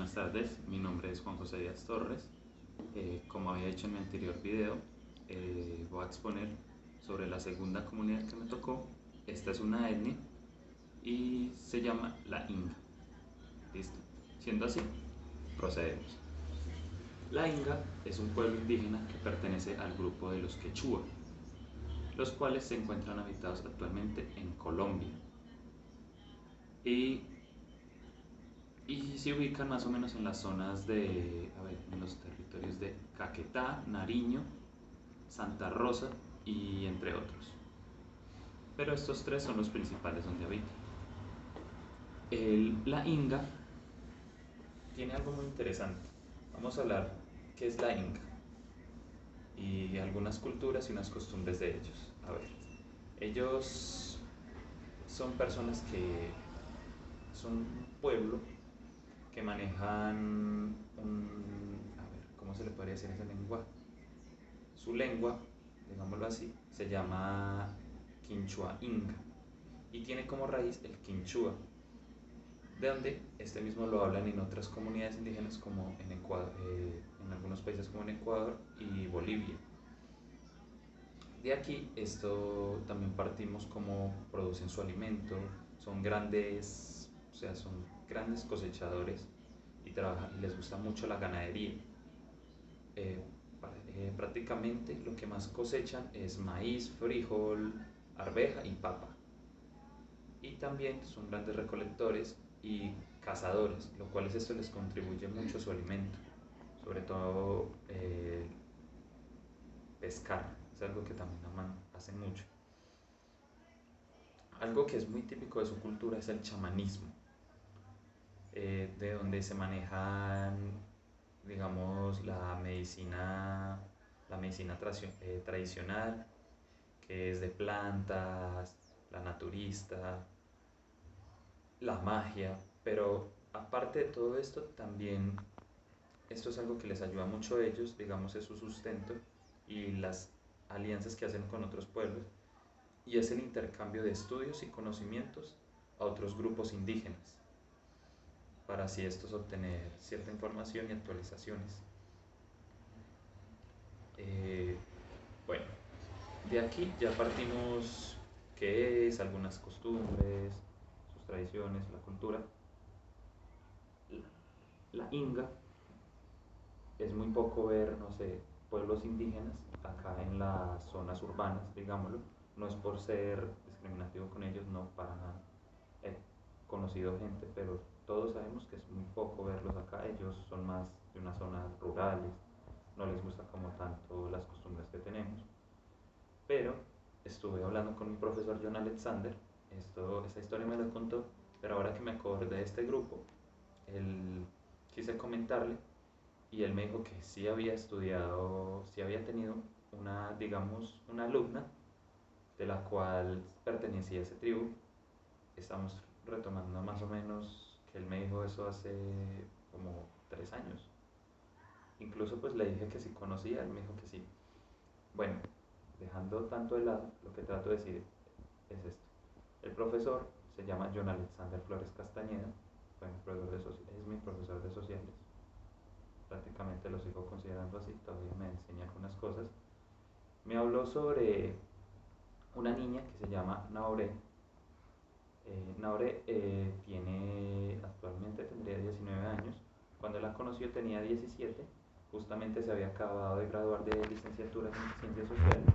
buenas tardes. Mi nombre es Juan José Díaz Torres. Como había dicho en mi anterior video, voy a exponer sobre la segunda comunidad que me tocó. Esta es una etnia y se llama la Inga. ¿Listo? Siendo así, procedemos. La Inga es un pueblo indígena que pertenece al grupo de los Quechua, los cuales se encuentran habitados actualmente en Colombia. Y se ubican más o menos en las zonas en los territorios de Caquetá, Nariño, Santa Rosa y entre otros. Pero estos tres son los principales donde habitan. La Inga tiene algo muy interesante. Vamos a hablar qué es la Inga y algunas culturas y unas costumbres de ellos. A ver, ellos son personas que son un pueblo que manejan ¿cómo se le podría decir esa lengua? Su lengua, digámoslo así, se llama Quinchua Inga y tiene como raíz el Quinchua, de donde este mismo lo hablan en otras comunidades indígenas como en Ecuador, en algunos países como en Ecuador y Bolivia. De aquí esto también partimos como producen su alimento, son grandes, o sea, son grandes cosechadores y trabajan, les gusta mucho la ganadería. Eh, Prácticamente lo que más cosechan es maíz, frijol, arveja y papa. Y también son grandes recolectores y cazadores, lo cual esto les contribuye mucho a su alimento, sobre todo pescar, es algo que también hacen mucho. Algo que es muy típico de su cultura es el chamanismo, de donde se manejan, digamos, la medicina tradicional, que es de plantas, la naturista, la magia, pero aparte de todo esto, también esto es algo que les ayuda mucho a ellos, digamos, es su sustento y las alianzas que hacen con otros pueblos, y es el intercambio de estudios y conocimientos a otros grupos indígenas, para así estos obtener cierta información y actualizaciones. Eh, bueno, de aquí ya partimos qué es, algunas costumbres, sus tradiciones, la cultura. La Inga es muy poco ver, no sé, pueblos indígenas acá en las zonas urbanas, digámoslo. No es por ser discriminativo con ellos, no, para nada. He conocido gente, pero todos sabemos que es muy poco verlos acá. Ellos son más de unas zonas rurales, no les gusta como tanto las costumbres que tenemos. Pero estuve hablando con mi profesor John Alexander, esta historia me la contó, pero ahora que me acordé de este grupo, él quise comentarle y él me dijo que sí había estudiado, sí había tenido una, digamos, una alumna de la cual pertenecía a esa tribu. Estamos retomando más o menos que él me dijo eso hace como 3 años. Incluso pues le dije que si conocía, él me dijo que sí. Bueno, dejando tanto de lado, lo que trato de decir es esto. El profesor se llama John Alexander Flores Castañeda, es mi profesor de sociales, prácticamente lo sigo considerando así, todavía me enseña algunas cosas. Me habló sobre una niña que se llama Naure. Naure actualmente tendría 19 años. Cuando la conoció tenía 17. Justamente se había acabado de graduar de licenciatura en Ciencias Sociales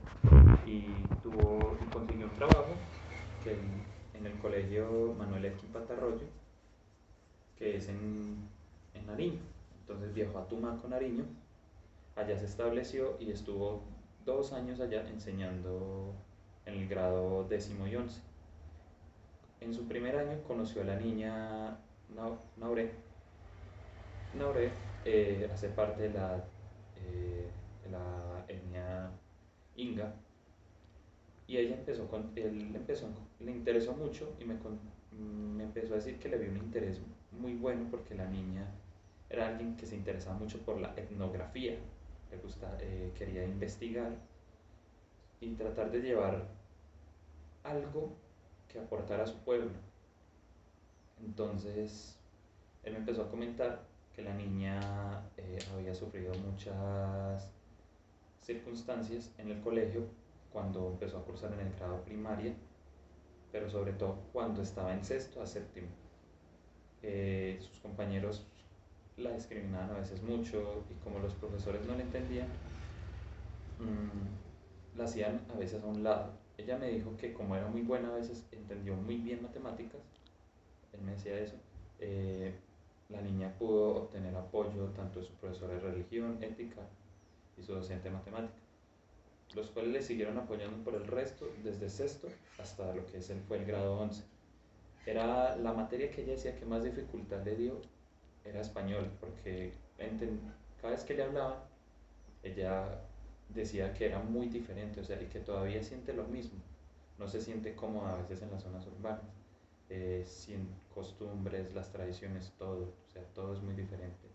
y consiguió un trabajo que en el colegio Manuel Elkin Patarroyo, que es en Nariño. Entonces viajó a Tumaco, Nariño, allá se estableció y estuvo 2 años allá enseñando en el grado 10º y 11. En su primer año conoció a la niña Naure. Naure hace parte de la etnia Inga, y le interesó mucho y me empezó a decir que le vio un interés muy bueno porque la niña era alguien que se interesaba mucho por la etnografía, quería investigar y tratar de llevar algo que aportara a su pueblo. Entonces él me empezó a comentar que la niña había sufrido muchas circunstancias en el colegio cuando empezó a cursar en el grado primaria, pero sobre todo cuando estaba en sexto a séptimo. Sus compañeros la discriminaban a veces mucho y como los profesores no la entendían, la hacían a veces a un lado. Ella me dijo que como era muy buena, a veces entendió muy bien matemáticas, él me decía eso, eh, la niña pudo obtener apoyo tanto de su profesora de religión, ética y su docente de matemáticas, los cuales le siguieron apoyando por el resto, desde sexto hasta lo que fue el grado 11. Era la materia que ella decía que más dificultad le dio, era español, porque cada vez que le hablaban, ella decía que era muy diferente, o sea, y que todavía siente lo mismo. No se siente cómoda a veces en las zonas urbanas, sin costumbres, las tradiciones, todo, o sea, todo es muy diferente.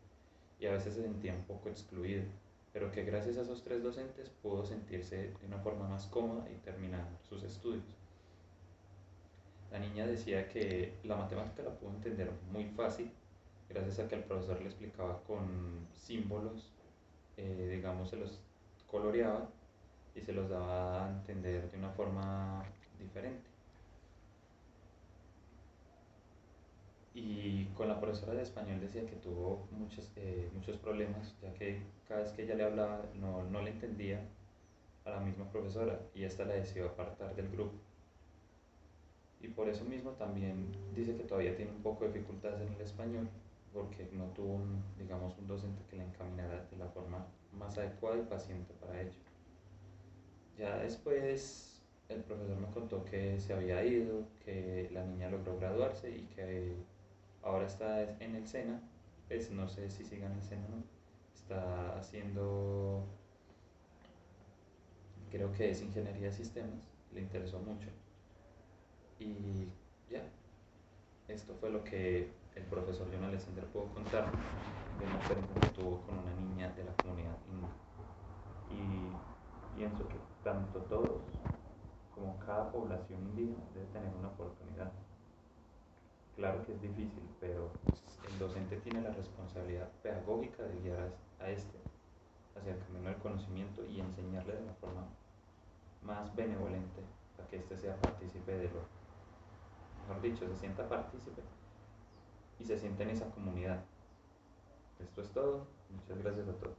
Y a veces se sentía un poco excluido, pero que gracias a esos tres docentes pudo sentirse de una forma más cómoda y terminar sus estudios. La niña decía que la matemática la pudo entender muy fácil, gracias a que el profesor le explicaba con símbolos, digamos, se los coloreaba y se los daba a entender de una forma diferente. Y con la profesora de español decía que tuvo muchos problemas, ya que cada vez que ella le hablaba no le entendía a la misma profesora y esta la decidió apartar del grupo. Y por eso mismo también dice que todavía tiene un poco de dificultades en el español, porque no tuvo digamos, un docente que la encaminara de la forma más adecuada y paciente para ello. Ya después el profesor me contó que se había ido, que la niña logró graduarse y que ahora está en el SENA, pues no sé si siga en el SENA o no, está haciendo, creo que es ingeniería de sistemas, le interesó mucho. Y ya, esto fue lo que el profesor John Alexander pudo contar de una experiencia que tuvo con una niña de la comunidad india. Y pienso que tanto todos como cada población indígena debe tener una oportunidad. Claro que es difícil, pero el docente tiene la responsabilidad pedagógica de guiar a este hacia el camino del conocimiento y enseñarle de la forma más benevolente a que éste sea partícipe de lo, mejor dicho, se sienta partícipe y se sienta en esa comunidad. Esto es todo. Muchas gracias a todos.